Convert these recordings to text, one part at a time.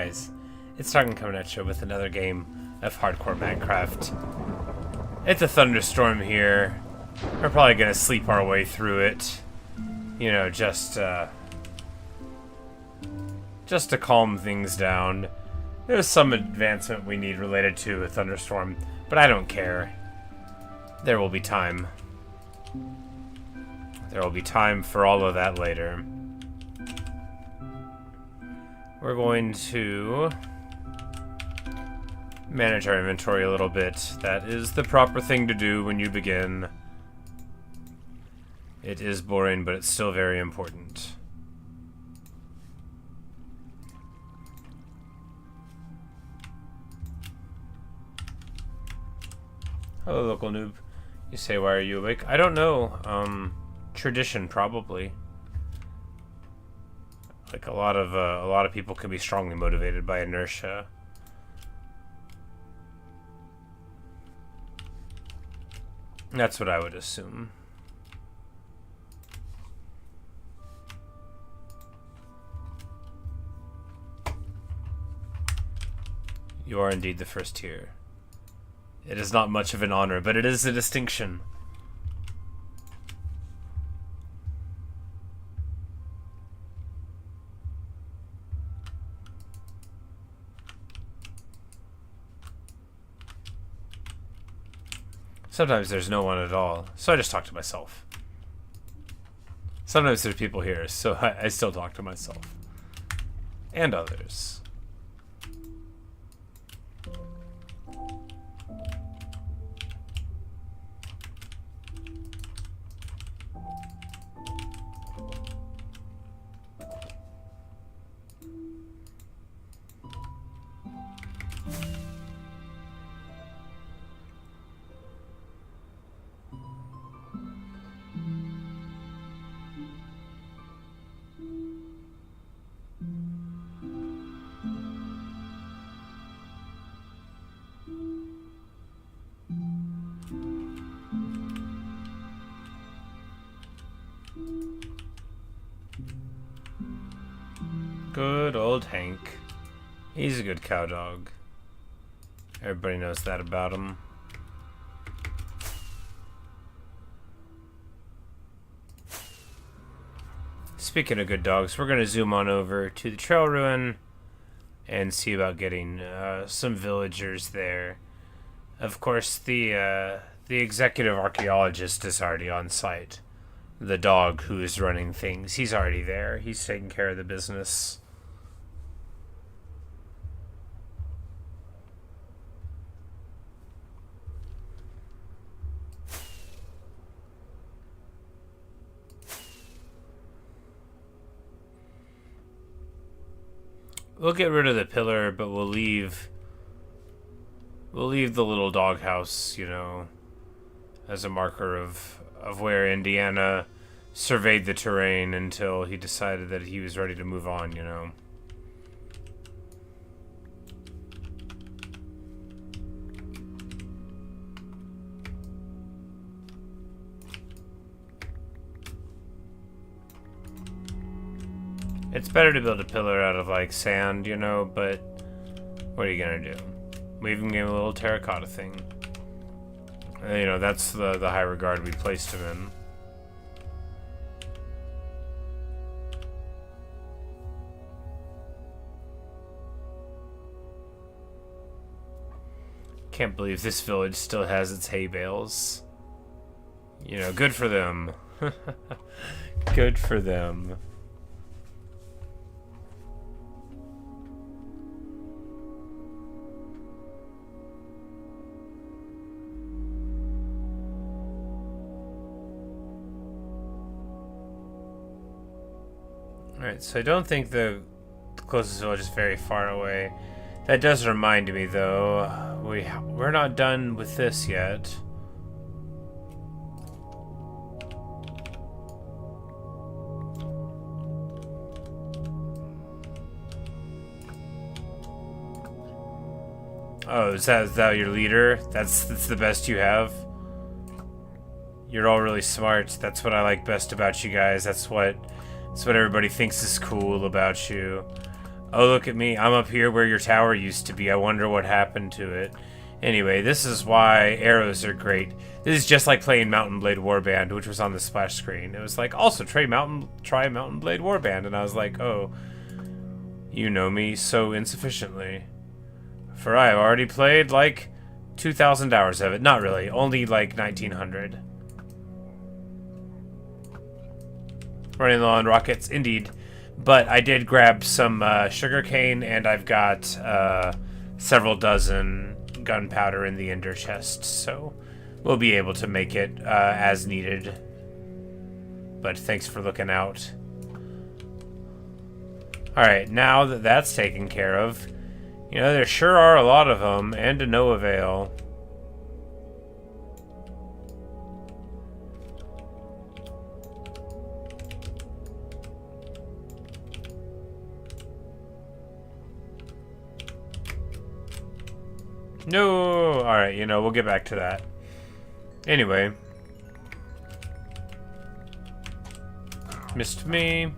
guys, it's Targan coming at you with another game of hardcore Minecraft. It's a thunderstorm here. We're probably gonna sleep our way through it. You know, just to calm things down. There's some advancement we need related to a thunderstorm, but I don't care. There will be time. There will be time for all of that later. We're going to manage our inventory a little bit. That is the proper thing to do when you begin. It is boring, but it's still very important. Hello, local noob. You say, why are you awake? I don't know. Tradition, probably. Like a lot of people can be strongly motivated by inertia. That's what I would assume. You are indeed the first here. It is not much of an honor, but it is a distinction. Sometimes there's no one at all, so I just talk to myself. Sometimes there's people here, so I still talk to myself. And others. Good old Hank. He's a good cow dog. Everybody knows that about him. Speaking of good dogs, we're going to zoom on over to the trail ruin and see about getting some villagers there. Of course, the executive archaeologist is already on site. The dog who is running things, he's already there. He's taking care of the business. We'll get rid of the pillar, but we'll leave the little doghouse, you know, as a marker of where Indiana surveyed the terrain until he decided that he was ready to move on, you know. It's better to build a pillar out of, like, sand, you know, but what are you gonna do? We even gave him a little terracotta thing. You know, that's the high regard we placed him in. Can't believe this village still has its hay bales. You know, good for them. Good for them. Alright, so I don't think the closest village is very far away. That does remind me, though, we're not done with this yet. Oh, is that your leader? That's the best you have? You're all really smart. That's what I like best about you guys. That's what everybody thinks is cool about you. Oh, look at me. I'm up here where your tower used to be. I wonder what happened to it. Anyway, this is why arrows are great. This is just like playing Mountain Blade Warband, which was on the splash screen. It was like, also try Mountain Blade Warband, and I was like, oh, you know me so insufficiently. For I have already played like 2,000 hours of it. Not really, only like 1,900. Running low on rockets, indeed. But I did grab some sugarcane, and I've got several dozen gunpowder in the ender chest, so we'll be able to make it as needed. But thanks for looking out. Alright, now that that's taken care of, you know, there sure are a lot of them, and to no avail. No! Alright, you know, we'll get back to that. Anyway. Missed me.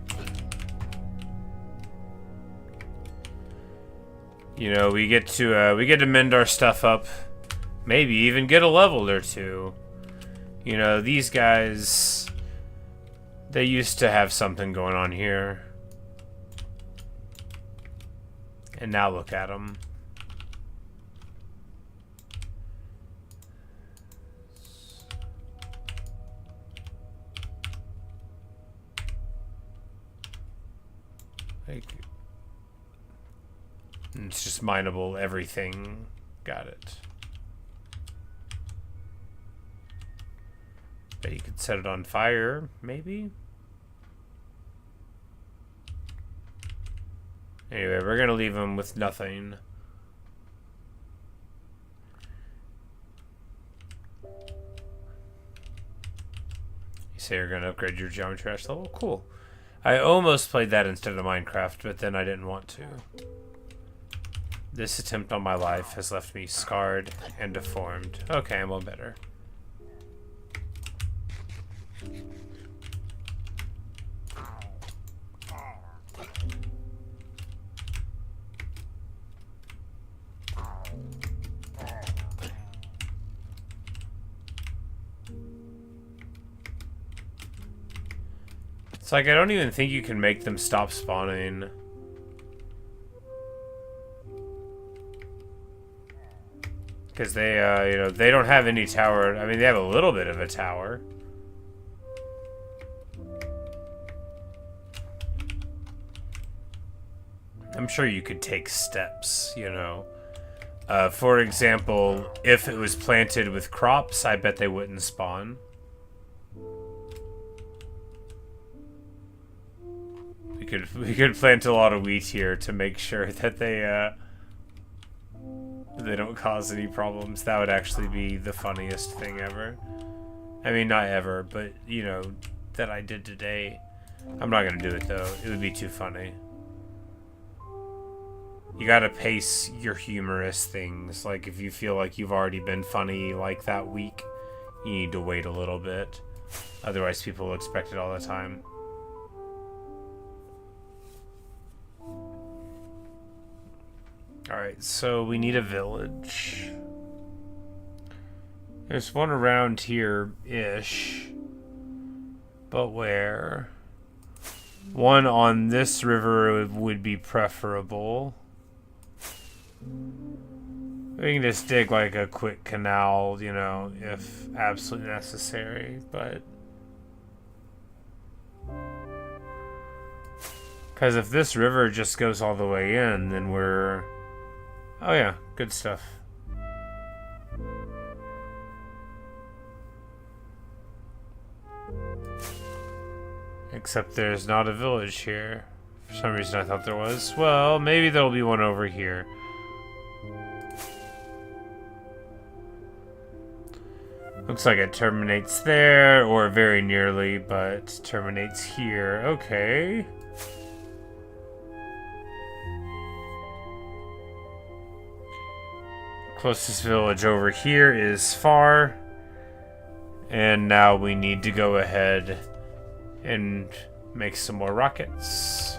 You know, we get to mend our stuff up. Maybe even get a level or two. You know, these guys, they used to have something going on here. And now look at them. It's just mineable everything. Got it. Bet you could set it on fire, maybe? Anyway, we're gonna leave them with nothing. You say you're gonna upgrade your geometry level? Cool. I almost played that instead of Minecraft, but then I didn't want to. This attempt on my life has left me scarred and deformed. Okay, I'm all better. It's like, I don't even think you can make them stop spawning. Because they, you know, they don't have any tower. I mean, they have a little bit of a tower. I'm sure you could take steps, you know. For example, if it was planted with crops, I bet they wouldn't spawn. We could plant a lot of wheat here to make sure that they don't cause any problems. That would actually be the funniest thing ever. I mean, not ever, but, you know, that I did today. I'm not gonna do it, though. It would be too funny. You gotta pace your humorous things. Like, if you feel like you've already been funny, like, that week, you need to wait a little bit. Otherwise, people will expect it all the time. Alright, so we need a village. There's one around here-ish. But where? One on this river would be preferable. We can just dig like a quick canal, you know, if absolutely necessary, but... Because if this river just goes all the way in, then we're... Oh yeah, good stuff. Except there's not a village here. For some reason I thought there was. Well, maybe there'll be one over here. Looks like it terminates there, or very nearly, but terminates here. Okay. Closest village over here is far. And now we need to go ahead and make some more rockets.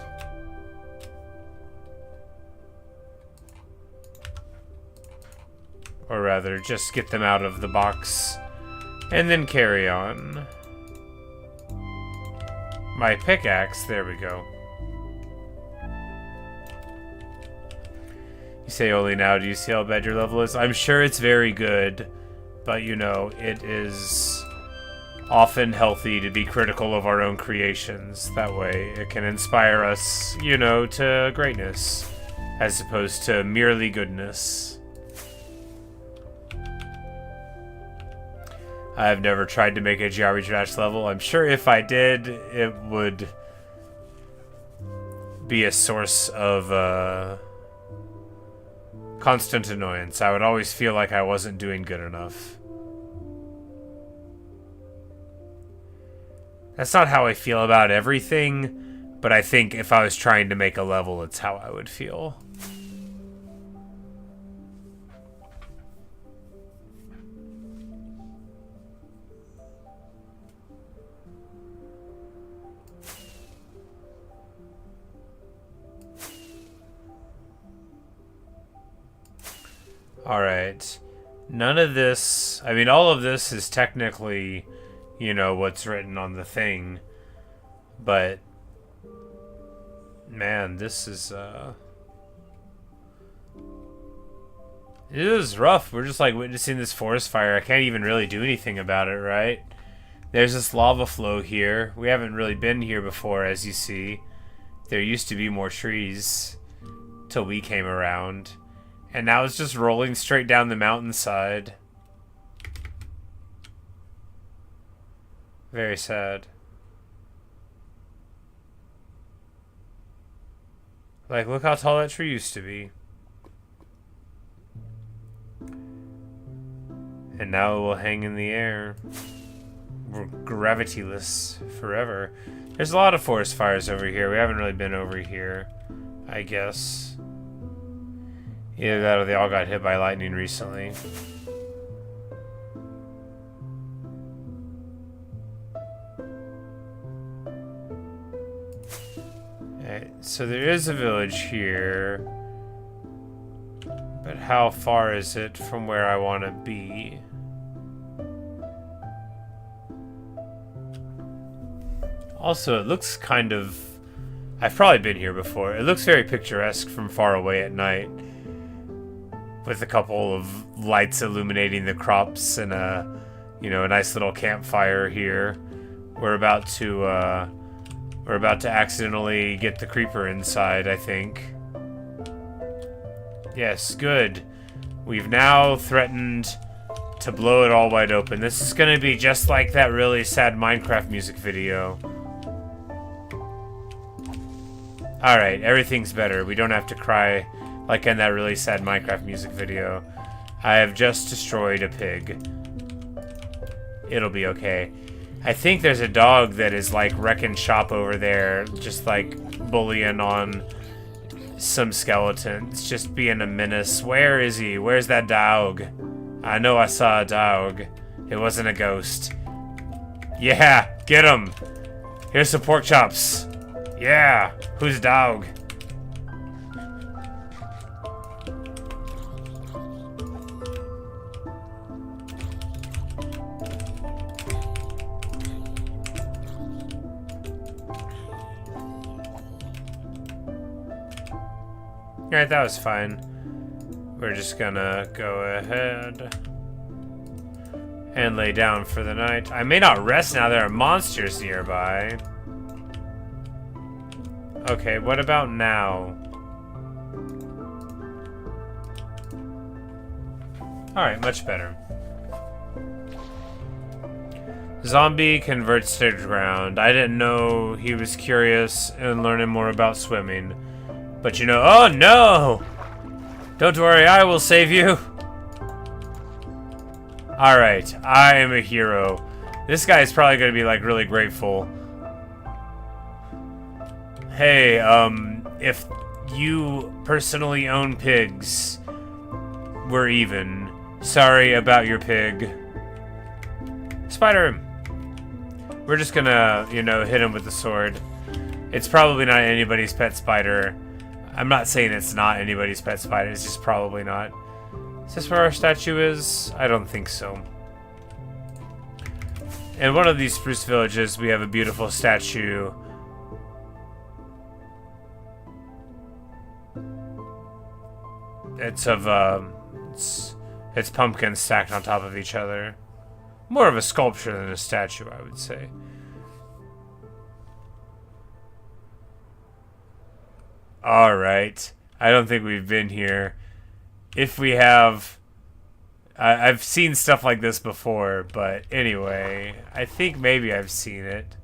Or rather, just get them out of the box. And then carry on. My pickaxe, there we go. You say only now do you see how bad your level is? I'm sure it's very good, but you know, it is often healthy to be critical of our own creations. That way it can inspire us, you know, to greatness, as opposed to merely goodness. I've never tried to make a Geometry Dash level. I'm sure if I did, it would be a source of constant annoyance. I would always feel like I wasn't doing good enough. That's not how I feel about everything, but I think if I was trying to make a level, it's how I would feel. Alright. None of this... I mean, all of this is technically, you know, what's written on the thing. But... man, this is, it is rough. We're just, like, witnessing this forest fire. I can't even really do anything about it, right? There's this lava flow here. We haven't really been here before, as you see. There used to be more trees till we came around. And now it's just rolling straight down the mountainside. Very sad. Like, look how tall that tree used to be. And now it will hang in the air. We're gravityless forever. There's a lot of forest fires over here. We haven't really been over here, I guess. Either that or they all got hit by lightning recently. Alright, so there is a village here. But how far is it from where I want to be? Also, it looks kind of... I've probably been here before. It looks very picturesque from far away at night. With a couple of lights illuminating the crops and a, you know, a nice little campfire here. We're about to accidentally get the creeper inside, I think. Yes, good. We've now threatened to blow it all wide open. This is gonna be just like that really sad Minecraft music video. Alright, everything's better. We don't have to cry like in that really sad Minecraft music video. I have just destroyed a pig. It'll be okay. I think there's a dog that is like wrecking shop over there, just like bullying on some skeletons, just being a menace. Where is he? Where's that dog? I know I saw a dog. It wasn't a ghost. Yeah, get him. Here's some pork chops. Yeah, who's dog? Alright, that was fine. We're just gonna go ahead and lay down for the night. I may not rest now, there are monsters nearby. Okay, what about now? Alright, much better. Zombie converts to ground. I didn't know he was curious and learning more about swimming. But you know, oh no! Don't worry, I will save you. Alright, I am a hero. This guy is probably going to be like really grateful. Hey, if you personally own pigs, we're even. Sorry about your pig. Spider him. We're just gonna, you know, hit him with the sword. It's probably not anybody's pet spider. I'm not saying it's not anybody's pet spider, it's just probably not. Is this where our statue is? I don't think so. In one of these spruce villages, we have a beautiful statue. It's of, it's pumpkins stacked on top of each other. More of a sculpture than a statue, I would say. Alright. I don't think we've been here. If we have... I've seen stuff like this before, but anyway, I think maybe I've seen it.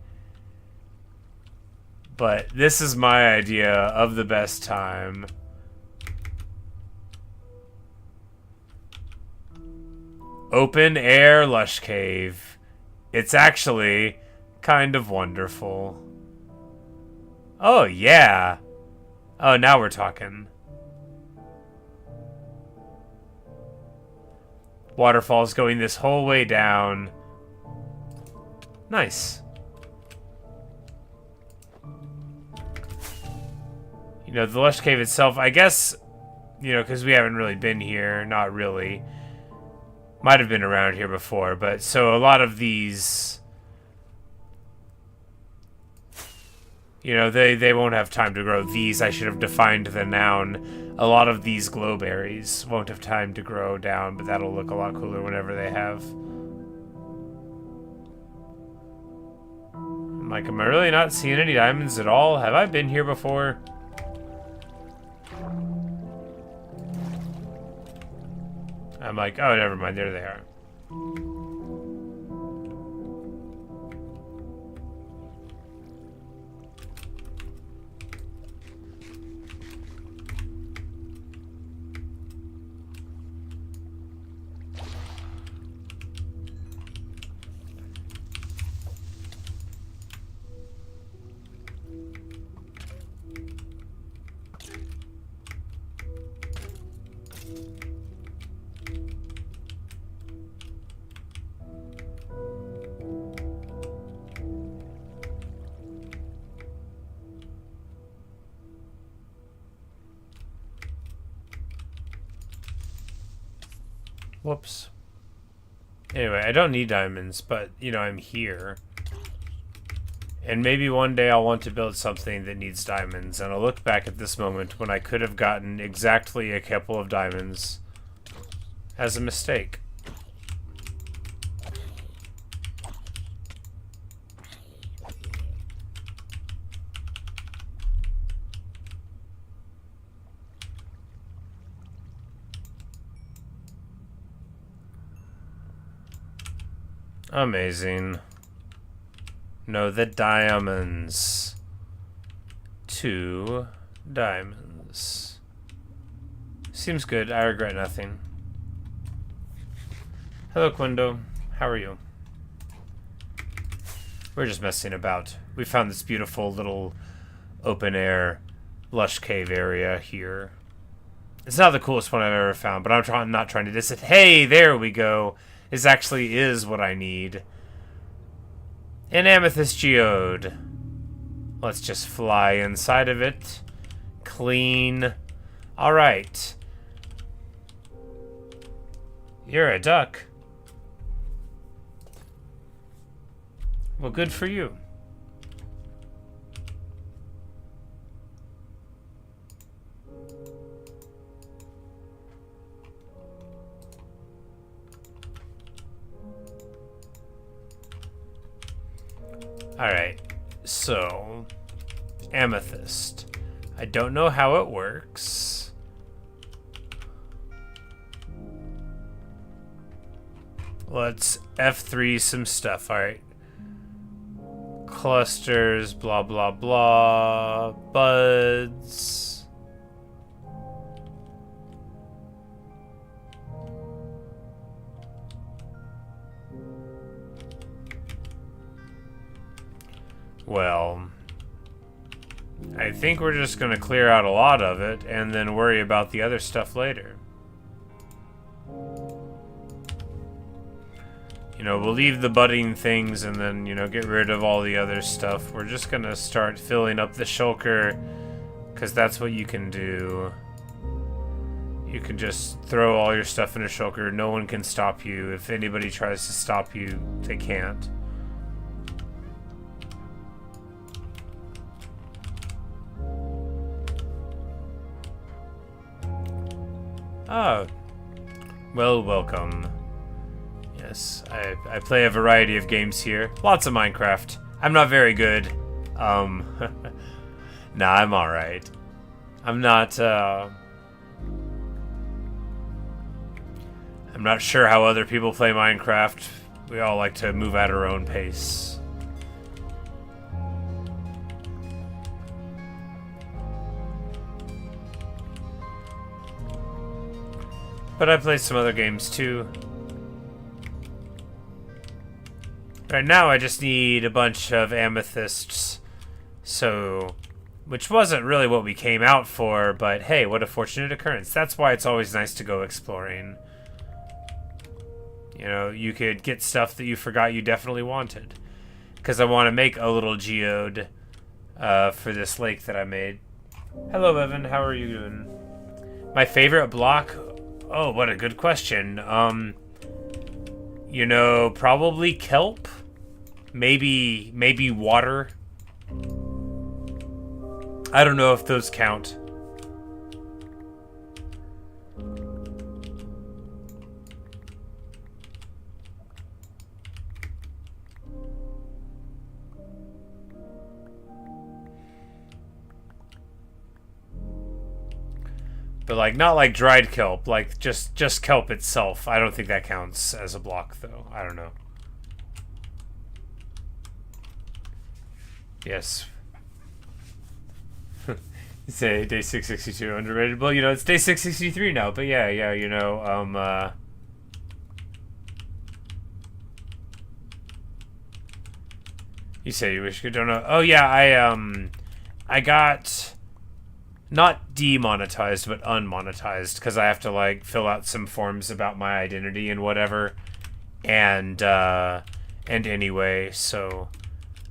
But this is my idea of the best time. Open air Lush Cave. It's actually kind of wonderful. Oh, yeah. Oh, now we're talking. Waterfalls going this whole way down. Nice. You know, the Lush Cave itself, I guess, you know, because we haven't really been here, not really. Might have been around here before, but so a lot of these, you know, they won't have time to grow these. I should have defined the noun. A lot of these glowberries won't have time to grow down, but that'll look a lot cooler whenever they have. I'm like, am I really not seeing any diamonds at all? Have I been here before? I'm like, oh, never mind. There they are. Whoops. Anyway, I don't need diamonds, but, you know, I'm here. And maybe one day I'll want to build something that needs diamonds, and I'll look back at this moment when I could have gotten exactly a couple of diamonds as a mistake. Amazing. No, the diamonds. 2 diamonds. Seems good. I regret nothing. Hello, Quindo. How are you? We're just messing about. We found this beautiful little open-air lush cave area here. It's not the coolest one I've ever found, but I'm not trying to diss it. Hey, there we go. This actually is what I need. An amethyst geode. Let's just fly inside of it. Clean. Alright. You're a duck. Well, good for you. Alright, so, amethyst. I don't know how it works. Let's F3 some stuff, alright. Clusters, blah blah blah, buds. Well, I think we're just going to clear out a lot of it and then worry about the other stuff later. You know, we'll leave the budding things and then, you know, get rid of all the other stuff. We're just going to start filling up the shulker because that's what you can do. You can just throw all your stuff in a shulker. No one can stop you. If anybody tries to stop you, they can't. Oh. Well, welcome. Yes, I play a variety of games here. Lots of Minecraft. I'm not very good. Nah, I'm alright. I'm not sure how other people play Minecraft. We all like to move at our own pace. But I play some other games too. Right now I just need a bunch of amethysts. So, which wasn't really what we came out for, but hey, what a fortunate occurrence. That's why it's always nice to go exploring. You know, you could get stuff that you forgot you definitely wanted. Because I want to make a little geode for this lake that I made. Hello, Evan. How are you doing? My favorite block? Oh, what a good question. You know, probably kelp. Maybe water. I don't know if those count. But like, not like dried kelp, like just kelp itself. I don't think that counts as a block though. I don't know. Yes. Say day 662 underrated. Well, you know, it's day 663 now, but yeah, you know, you say you wish you could donate. Oh yeah, I got not demonetized, but unmonetized, because I have to like fill out some forms about my identity and whatever, and anyway, so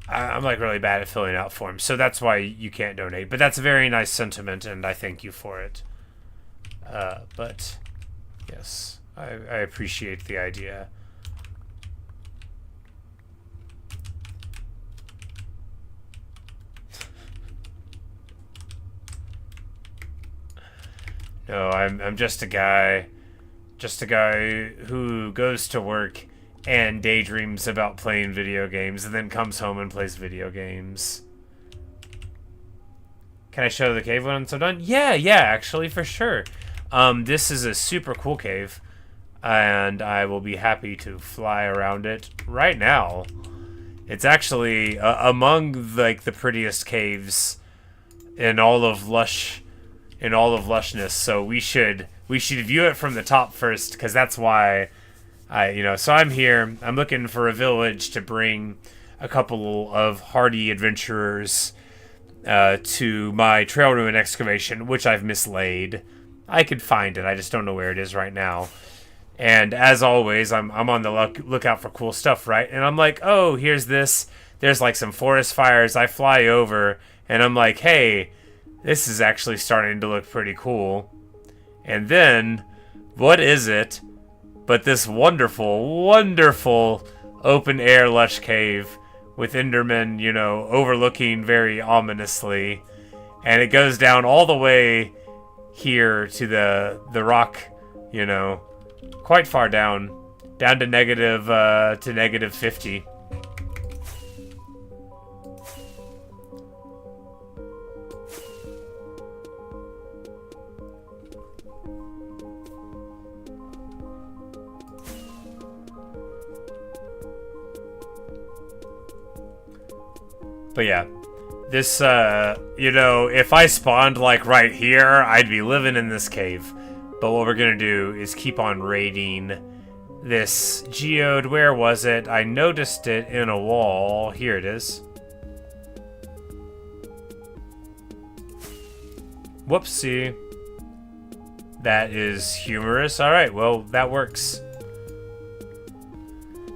I'm like really bad at filling out forms, so that's why you can't donate. But that's a very nice sentiment, and I thank you for it. But yes, I appreciate the idea. No, I'm just a guy who goes to work and daydreams about playing video games and then comes home and plays video games. Can I show the cave when I'm so done? Yeah, actually, for sure. This is a super cool cave, and I will be happy to fly around it right now. It's actually among like the prettiest caves in all of Lush. In all of Lushness, so we should view it from the top first, because that's why so I'm here. I'm looking for a village to bring a couple of hardy adventurers to my trail ruin excavation, which I've mislaid. I could find it, I just don't know where it is right now. And as always, I'm on the lookout for cool stuff, right? And I'm like, oh, here's this. There's like some forest fires. I fly over, and I'm like, hey, this is actually starting to look pretty cool. And then, what is it but this wonderful, wonderful open-air lush cave with Endermen, you know, overlooking very ominously. And it goes down all the way here to the rock, you know, quite far down to negative 50. But yeah, this, you know, if I spawned, like, right here, I'd be living in this cave. But what we're gonna do is keep on raiding this geode. Where was it? I noticed it in a wall. Here it is. Whoopsie. That is humorous. Alright, well, that works.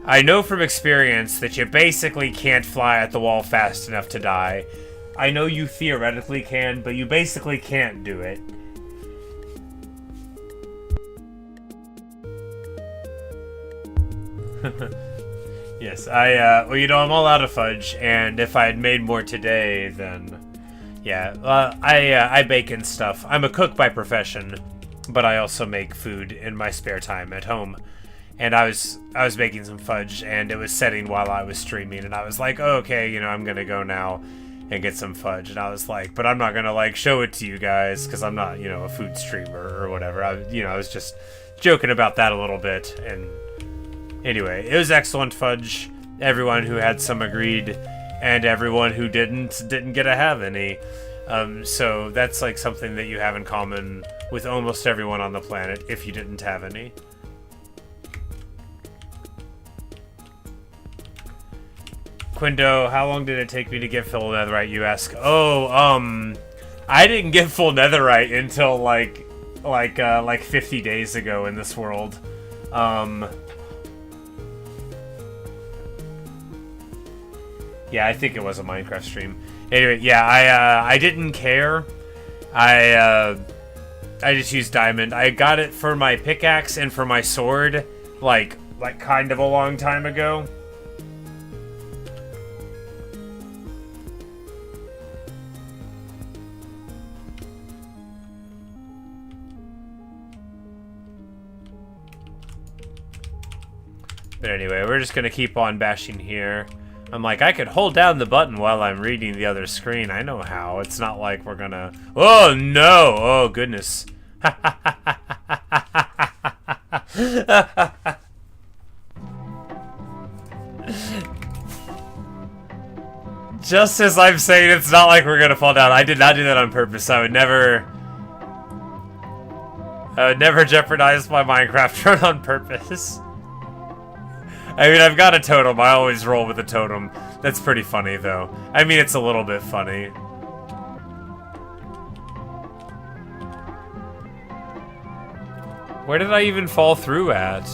I know from experience that you basically can't fly at the wall fast enough to die. I know you theoretically can, but you basically can't do it. Yes, well, you know, I'm all out of fudge, and if I had made more today, then, yeah, I bake and stuff. I'm a cook by profession, but I also make food in my spare time at home. And I was making some fudge, and it was setting while I was streaming, and I was like, oh, okay, you know, I'm gonna go now and get some fudge, and I was like, but I'm not gonna, like, show it to you guys, because I'm not, you know, a food streamer or whatever. I was just joking about that a little bit, and anyway, it was excellent fudge. Everyone who had some agreed, and everyone who didn't get to have any. So that's like something that you have in common with almost everyone on the planet if you didn't have any. Quindo, how long did it take me to get full netherite, you ask? Oh, I didn't get full netherite until like 50 days ago in this world. Yeah, I think it was a Minecraft stream. Anyway, yeah, I didn't care. I just used diamond. I got it for my pickaxe and for my sword, like kind of a long time ago. But anyway, we're just gonna keep on bashing here. I'm like, I could hold down the button while I'm reading the other screen. I know how. It's not like we're gonna... Oh, no! Oh, goodness. Just as I'm saying it's not like we're gonna fall down. I did not do that on purpose. I would never jeopardize my Minecraft run on purpose. I mean, I've got a totem. I always roll with a totem. That's pretty funny, though. I mean, it's a little bit funny. Where did I even fall through at?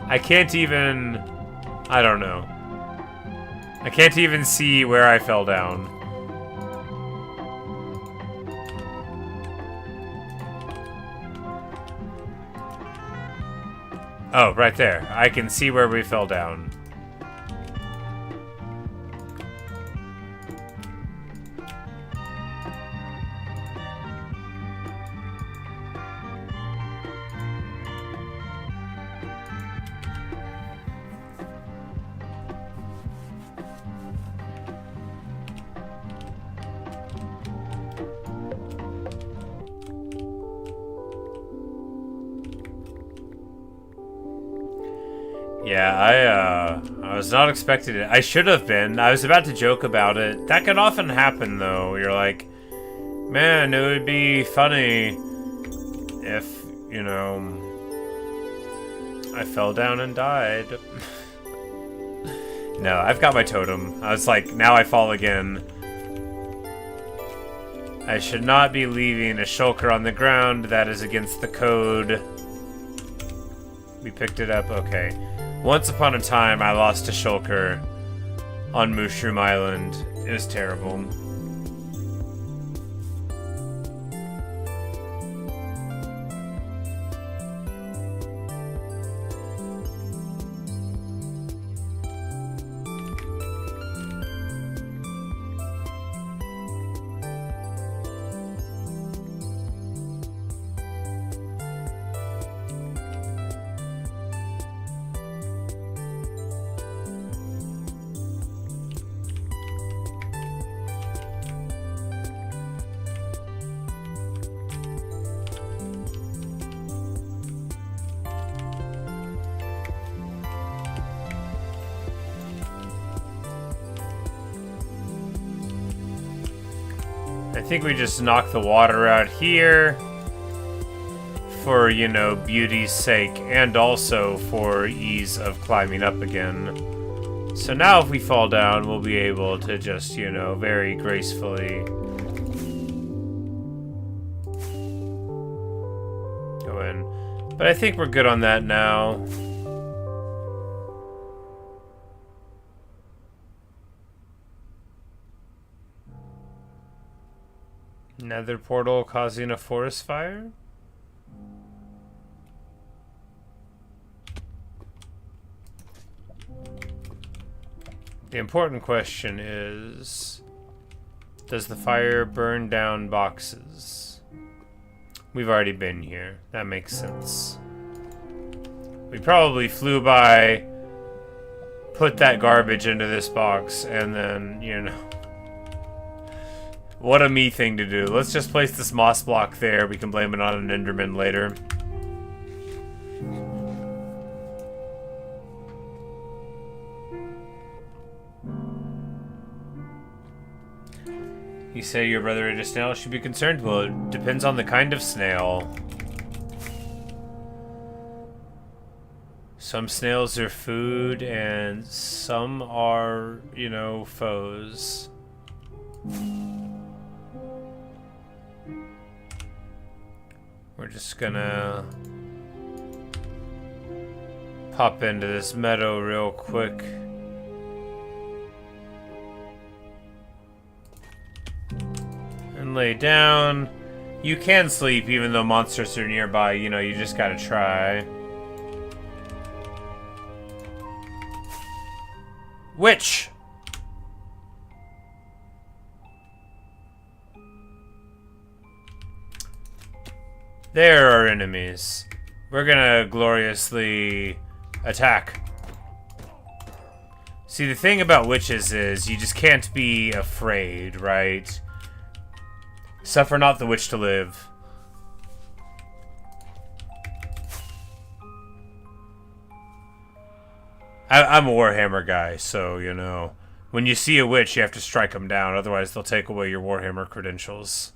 I can't even... I don't know. I can't even see where I fell down. Oh, right there. I can see where we fell down. Yeah, I was not expecting it. I should have been. I was about to joke about it. That can often happen, though. You're like, man, it would be funny if, you know, I fell down and died. No, I've got my totem. I was like, now I fall again. I should not be leaving a shulker on the ground. That is against the code. We picked it up. Okay. Once upon a time, I lost a shulker on Mushroom Island. It was terrible. I think we just knock the water out here for, you know, beauty's sake, and also for ease of climbing up again. So now if we fall down, we'll be able to just, you know, very gracefully go in. But I think we're good on that now. Nether portal causing a forest fire? The important question is, does the fire burn down boxes? We've already been here. That makes sense. We probably flew by, put that garbage into this box, and then, you know. What a me thing to do. Let's just place this moss block there. We can blame it on an Enderman later. You say your brother ate a snail, should be concerned? Well, it depends on the kind of snail. Some snails are food, and some are, you know, foes. We're just gonna pop into this meadow real quick. And lay down. You can sleep even though monsters are nearby, you know, you just gotta try. Witch! There are enemies. We're gonna gloriously attack. See, the thing about witches is you just can't be afraid, right? Suffer not the witch to live. I'm a Warhammer guy, so, you know, when you see a witch, you have to strike them down, otherwise they'll take away your Warhammer credentials.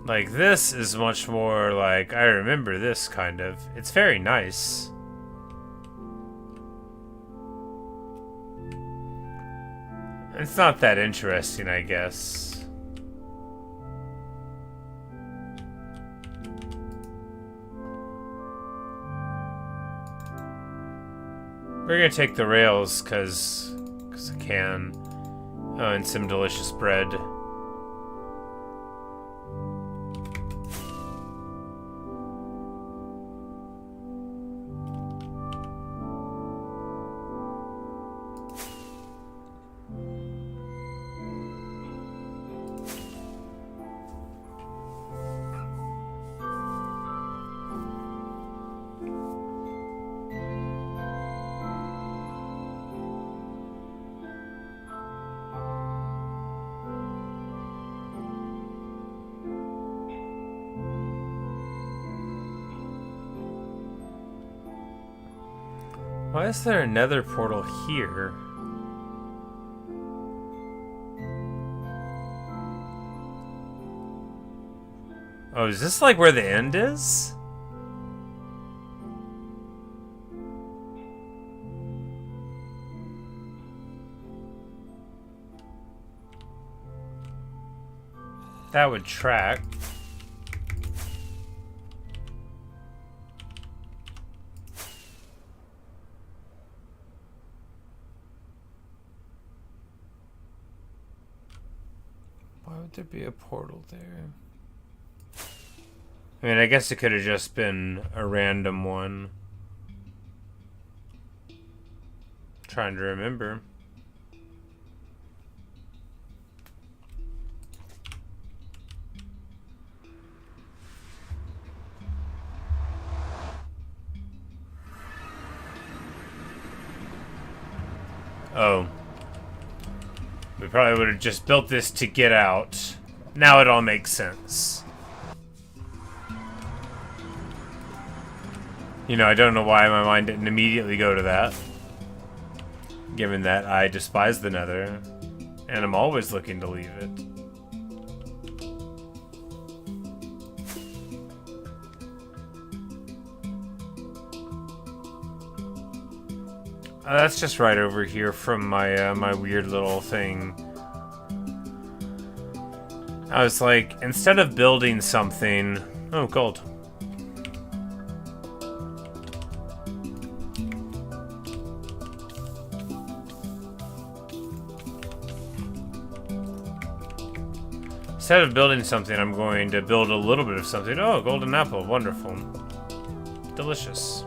Like, this is much more like, I remember this, kind of. It's very nice. It's not that interesting, I guess. We're gonna take the rails, cause I can. Oh, and some delicious bread. Why is there another portal here? Oh, is this like where the end is? That would track. Why would there be a portal there? I mean, I guess it could have just been a random one. Trying to remember. Oh. We probably would have just built this to get out. Now it all makes sense. You know, I don't know why my mind didn't immediately go to that. Given that I despise the Nether. And I'm always looking to leave it. That's just right over here from my my weird little thing. I was like, instead of building something... Oh, gold. Instead of building something, I'm going to build a little bit of something. Oh, golden apple. Wonderful. Delicious.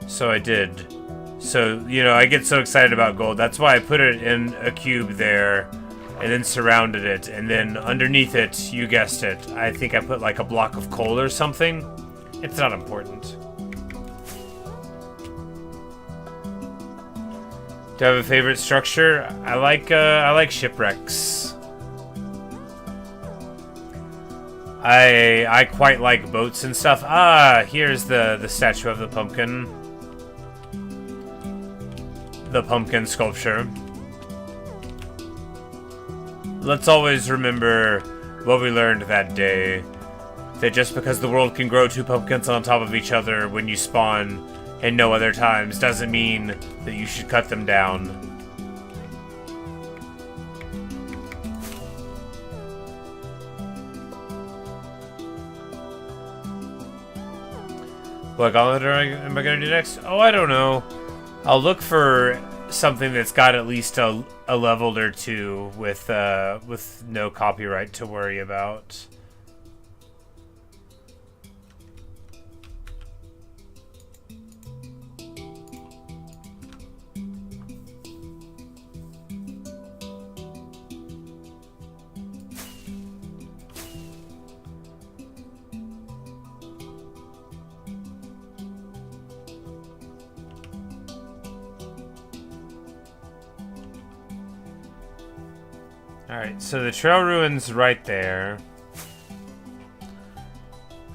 So I did. So, you know, I get so excited about gold. That's why I put it in a cube there and then surrounded it. And then underneath it, you guessed it, I think I put like a block of coal or something. It's not important. Do I have a favorite structure? I like shipwrecks. I quite like boats and stuff. Ah, here's the statue of the pumpkin. The pumpkin sculpture. Let's always remember what we learned that day. That just because the world can grow two pumpkins on top of each other when you spawn and no other times doesn't mean that you should cut them down. What gauntlet am I gonna do next? Oh, I don't know. I'll look for something that's got at least a level or two with no copyright to worry about. Alright, so the trail ruin's right there.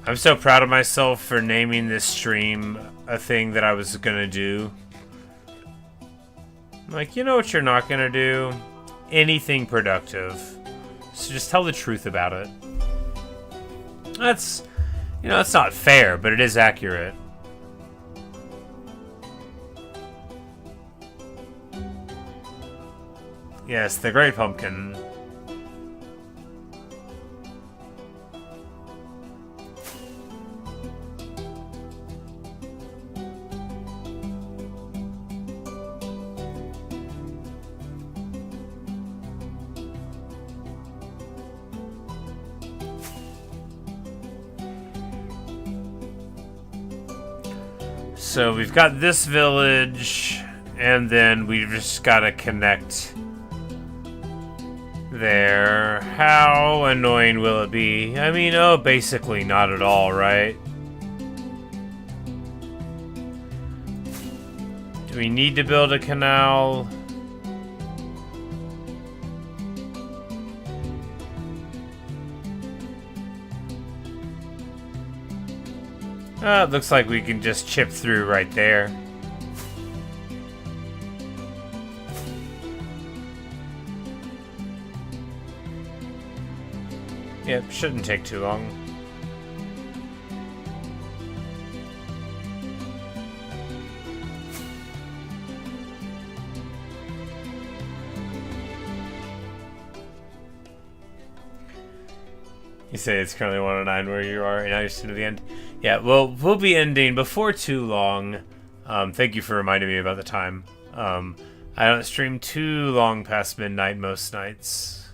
I'm so proud of myself for naming this stream a thing that I was gonna do. Like, you know what you're not gonna do? Anything productive. So just tell the truth about it. That's, you know, that's not fair, but it is accurate. Yes, the Great Pumpkin. So we've got this village, and then we've just got to connect there. How annoying will it be? I mean, oh, basically not at all, right? Do we need to build a canal? It looks like we can just chip through right there. Yep, shouldn't take too long. You say it's currently 109 where you are, and now you're soon to the end. Yeah, well, we'll be ending before too long. Thank you for reminding me about the time. I don't stream too long past midnight most nights.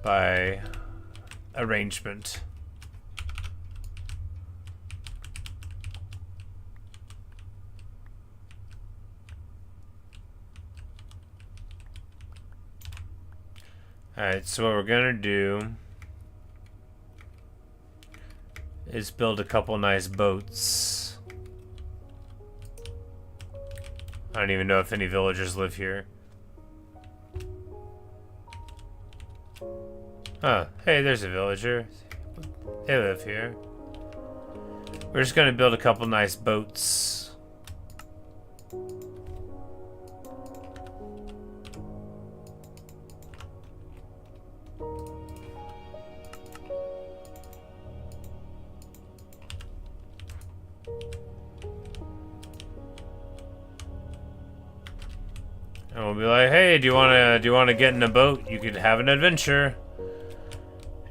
By arrangement. Alright, so what we're gonna do is build a couple nice boats. I don't even know if any villagers live here. Oh, hey, there's a villager. They live here. We're just gonna build a couple nice boats. And we'll be like, hey, do you wanna get in a boat? You could have an adventure.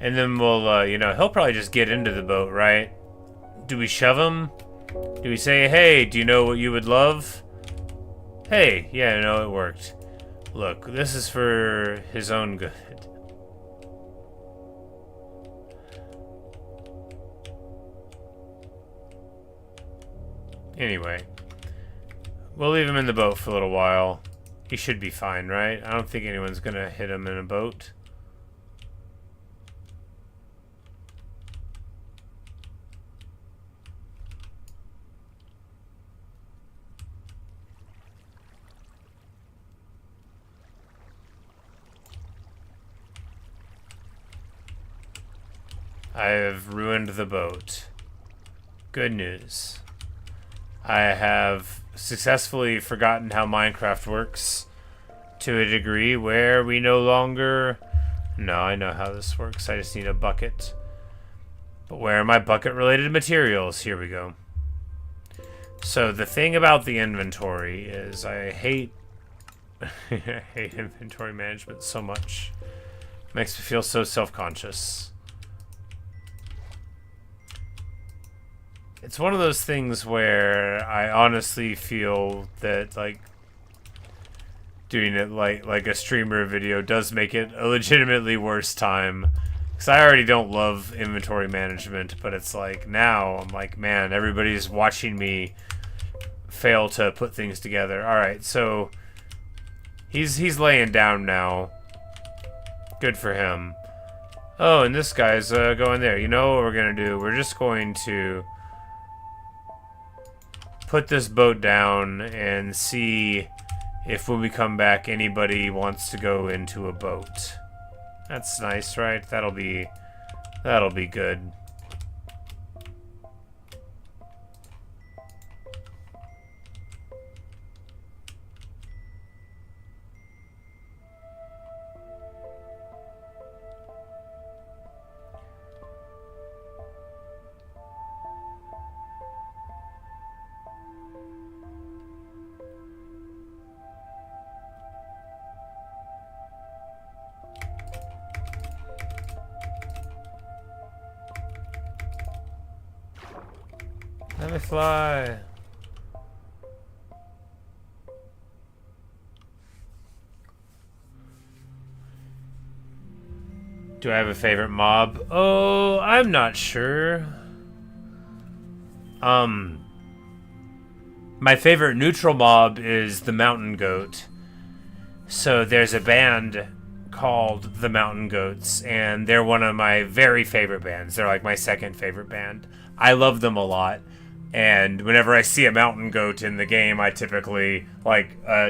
And then we'll, you know, he'll probably just get into the boat, right? Do we shove him? Do we say, hey, do you know what you would love? Hey, yeah, no, it worked. Look, this is for his own good. Anyway, we'll leave him in the boat for a little while. He should be fine, right? I don't think anyone's gonna hit him in a boat. I have ruined the boat. Good news. I have successfully forgotten how Minecraft works to a degree where we no longer... No, I know how this works. I just need a bucket. But where are my bucket-related materials? Here we go. So the thing about the inventory is I hate... I hate inventory management so much. It makes me feel so self-conscious. It's one of those things where I honestly feel that, like, doing it like a streamer video does make it a legitimately worse time. Because I already don't love inventory management, but it's like, now, I'm like, man, everybody's watching me fail to put things together. Alright, so, he's laying down now. Good for him. Oh, and this guy's going there. You know what we're gonna do? We're just going to... put this boat down and see if when we come back anybody wants to go into a boat. That's nice, right? That'll be good. Let me fly. Do I have a favorite mob? Oh, I'm not sure. My favorite neutral mob is the mountain goat. So there's a band called the Mountain Goats, and they're one of my very favorite bands. They're like my second favorite band. I love them a lot. And whenever I see a mountain goat in the game, I typically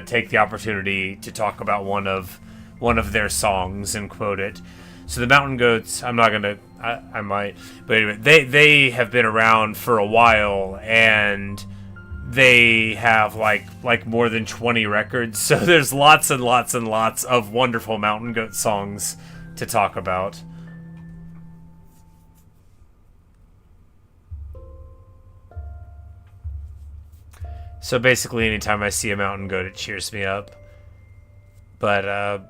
take the opportunity to talk about one of their songs and quote it. So the Mountain Goats, I'm not gonna, I might, but anyway, they have been around for a while, and they have like more than 20 records. So there's lots and lots and lots of wonderful mountain goat songs to talk about. So basically, anytime I see a mountain goat, it cheers me up. But,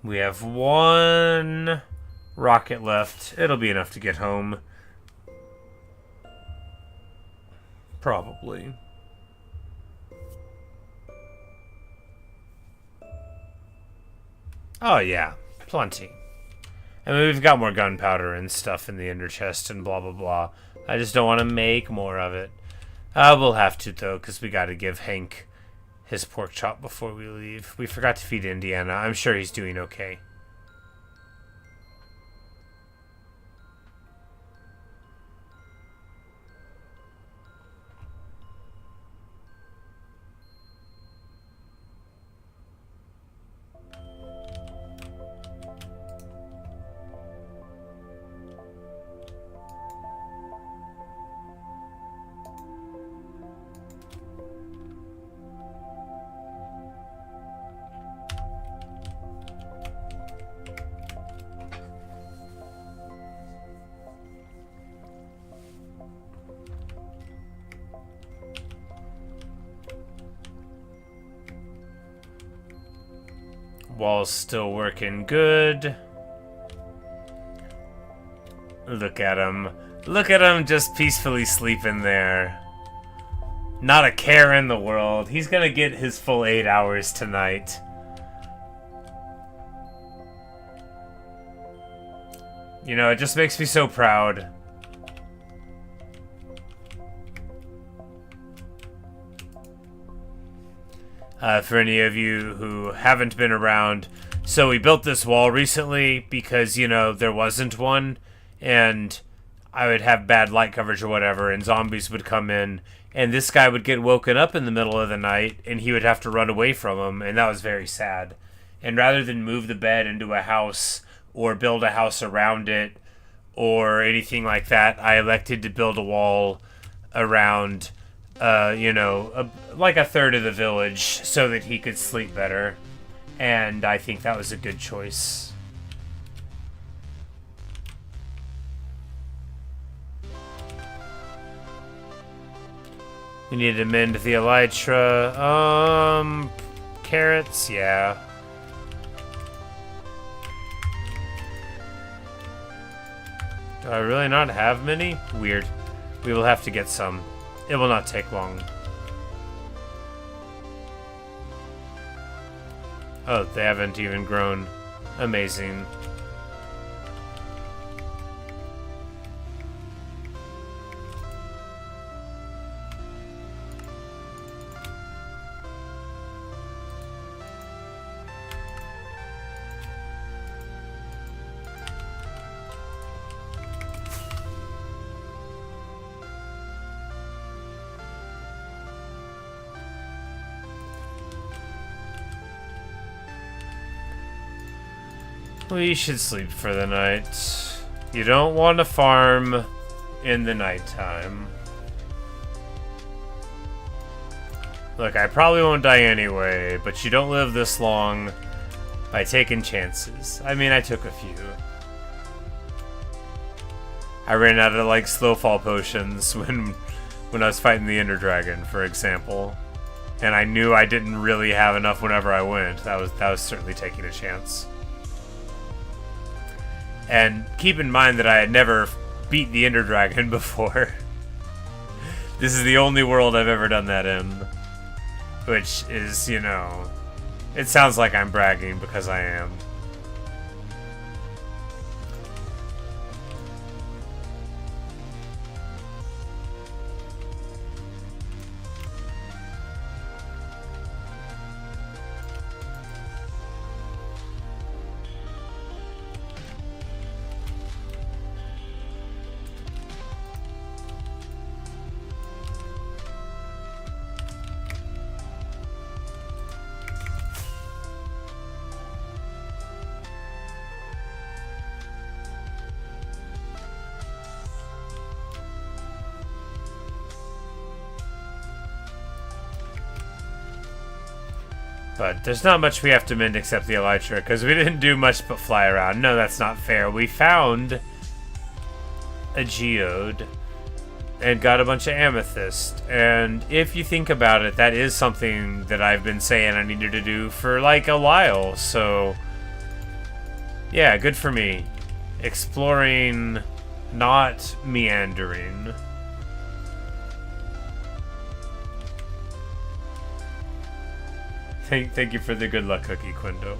we have one rocket left. It'll be enough to get home. Probably. Oh, yeah. Plenty. I mean, we've got more gunpowder and stuff in the ender chest and blah, blah, blah. I just don't want to make more of it. We'll have to, though, because we got to give Hank his pork chop before we leave. We forgot to feed Indiana. I'm sure he's doing okay. Wall's still working good. Look at him. Look at him just peacefully sleeping there. Not a care in the world. He's gonna get his full 8 hours tonight. You know, it just makes me so proud. For any of you who haven't been around, so we built this wall recently because, you know, there wasn't one, and I would have bad light coverage or whatever, and zombies would come in, and this guy would get woken up in the middle of the night, and he would have to run away from him, and that was very sad. And rather than move the bed into a house, or build a house around it, or anything like that, I elected to build a wall around you know, like a third of the village so that he could sleep better. And I think that was a good choice. We need to mend the elytra. Carrots, yeah. Do I really not have many? Weird. We will have to get some. It will not take long. Oh, they haven't even grown. Amazing. We should sleep for the night. You don't want to farm in the nighttime. Look, I probably won't die anyway, but you don't live this long by taking chances. I mean, I took a few. I ran out of, like, slow fall potions when I was fighting the Ender Dragon, for example. And I knew I didn't really have enough whenever I went. That was certainly taking a chance. And keep in mind that I had never beat the Ender Dragon before. This is the only world I've ever done that in. Which is, you know... It sounds like I'm bragging because I am. But there's not much we have to mend except the elytra, because we didn't do much but fly around. No, that's not fair. We found a geode and got a bunch of amethyst. And if you think about it, that is something that I've been saying I needed to do for like a while. So, yeah, good for me. Exploring, not meandering. Thank you for the good luck cookie, Quindo.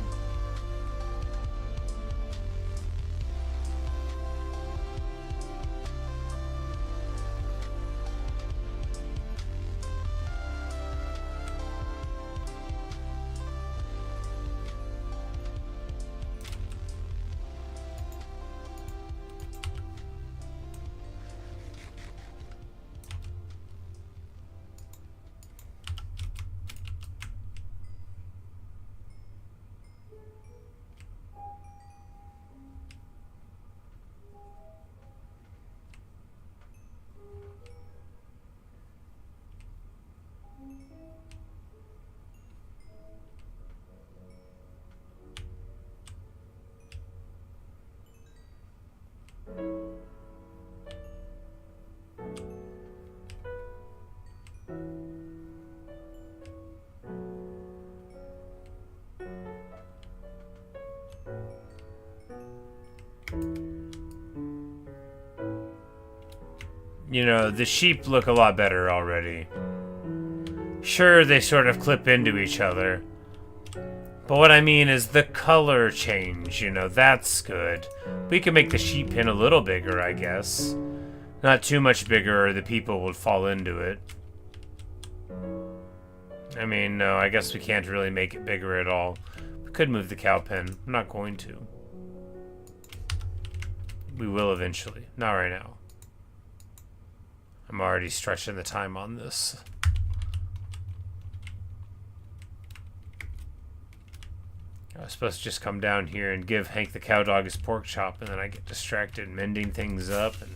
You know, the sheep look a lot better already. Sure, they sort of clip into each other. But what I mean is the color change, you know, that's good. We can make the sheep pen a little bigger, I guess. Not too much bigger or the people would fall into it. I mean, no, I guess we can't really make it bigger at all. We could move the cow pen. I'm not going to. We will eventually. Not right now. I'm already stretching the time on this. I was supposed to just come down here and give Hank the cow dog his pork chop, and then I get distracted mending things up and...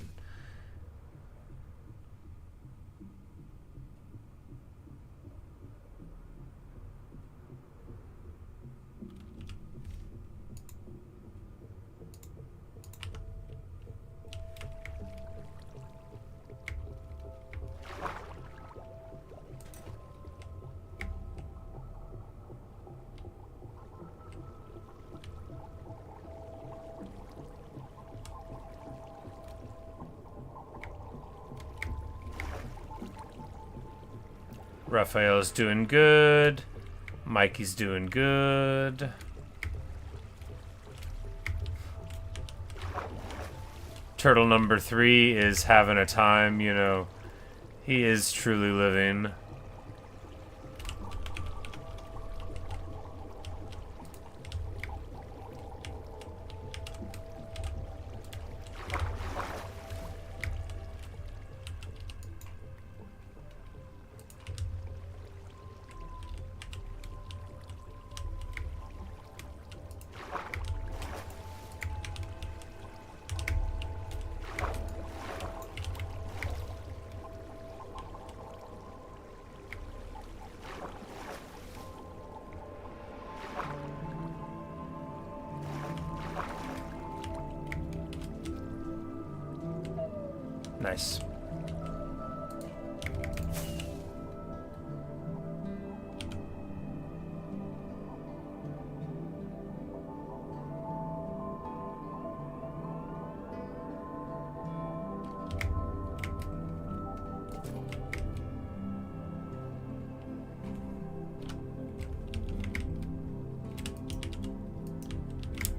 Raphael's doing good. Mikey's doing good. Turtle number 3 is having a time, you know. He is truly living. Nice.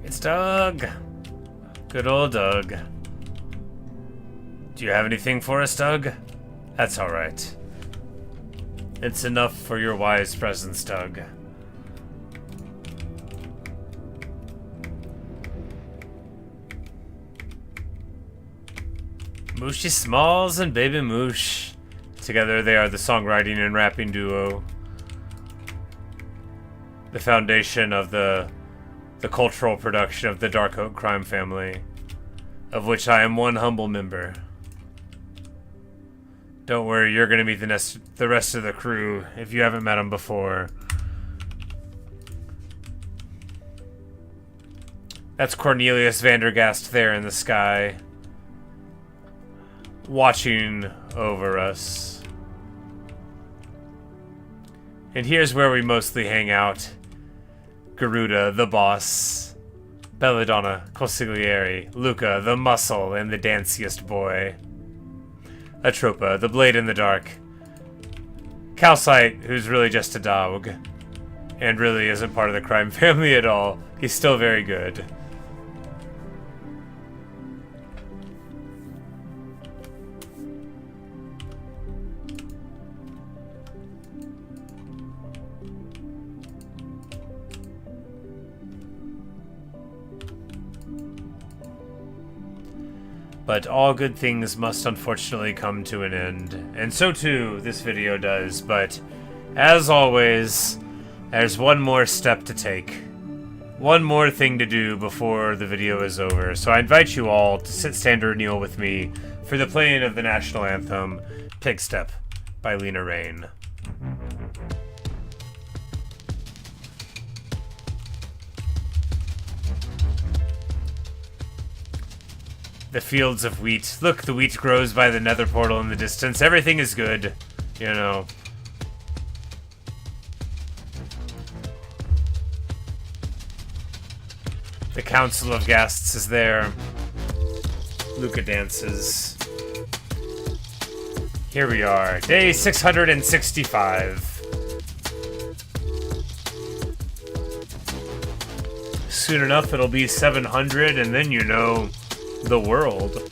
It's Doug. Good old Doug. Do you have anything for us, Doug? That's all right. It's enough for your wise presence, Doug. Mooshy Smalls and Baby Moosh. Together they are the songwriting and rapping duo. The foundation of the cultural production of the Dark Oak crime family, of which I am one humble member. Don't worry, you're going to meet the rest of the crew if you haven't met them before. That's Cornelius Vandergast there in the sky, watching over us. And here's where we mostly hang out. Garuda, the boss. Belladonna, Consigliere. Luca, the muscle and the danciest boy. Atropa, the blade in the dark. Calcite, who's really just a dog. And really isn't part of the crime family at all. He's still very good. But all good things must unfortunately come to an end. And so too, this video does. But, as always, there's one more step to take. One more thing to do before the video is over. So I invite you all to sit, stand, or kneel with me for the playing of the national anthem, Pig Step by Lena Raine. The fields of wheat. Look, the wheat grows by the nether portal in the distance. Everything is good, you know. The Council of Guests is there. Luca dances. Here we are, day 665. Soon enough, it'll be 700, and then you know, the world.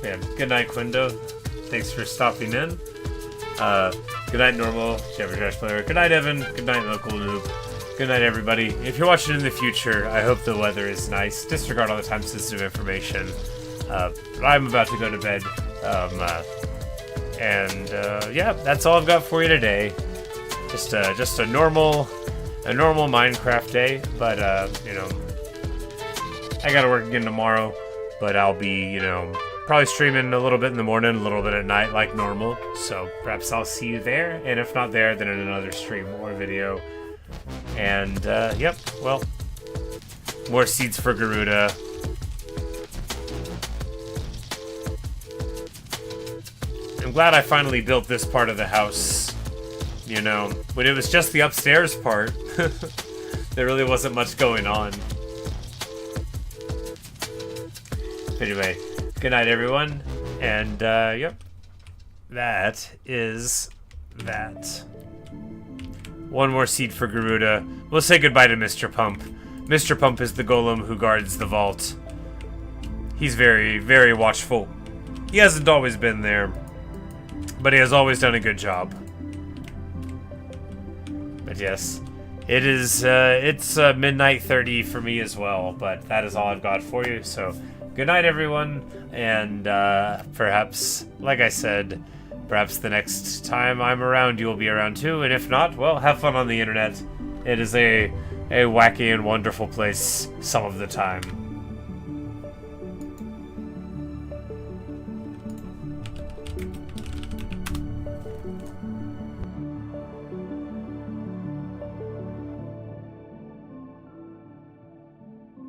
Man, good night, Quindo. Thanks for stopping in. Good night, Normal, Jabber Trash Player. Good night, Evan. Good night, Local Noob. Good night, everybody. If you're watching in the future, I hope the weather is nice. Disregard all the time-sensitive information. I'm about to go to bed. Yeah, that's all I've got for you today. Just a normal Minecraft day. But you know, I gotta work again tomorrow. But I'll be, you know, probably streaming a little bit in the morning, a little bit at night, like normal. So perhaps I'll see you there, and if not there, then in another stream or video. And yep, well, more seeds for Garuda. I'm glad I finally built this part of the house. You know, when it was just the upstairs part, there really wasn't much going on. Anyway, good night, everyone, and, yep, that is that. One more seed for Garuda. We'll say goodbye to Mr. Pump. Mr. Pump is the golem who guards the vault. He's very, very watchful. He hasn't always been there, but he has always done a good job. But yes, it is, it's midnight 30 for me as well, but that is all I've got for you, so... Good night, everyone, and perhaps, like I said, perhaps the next time I'm around, you'll be around too, and if not, well, have fun on the internet. It is a wacky and wonderful place some of the time.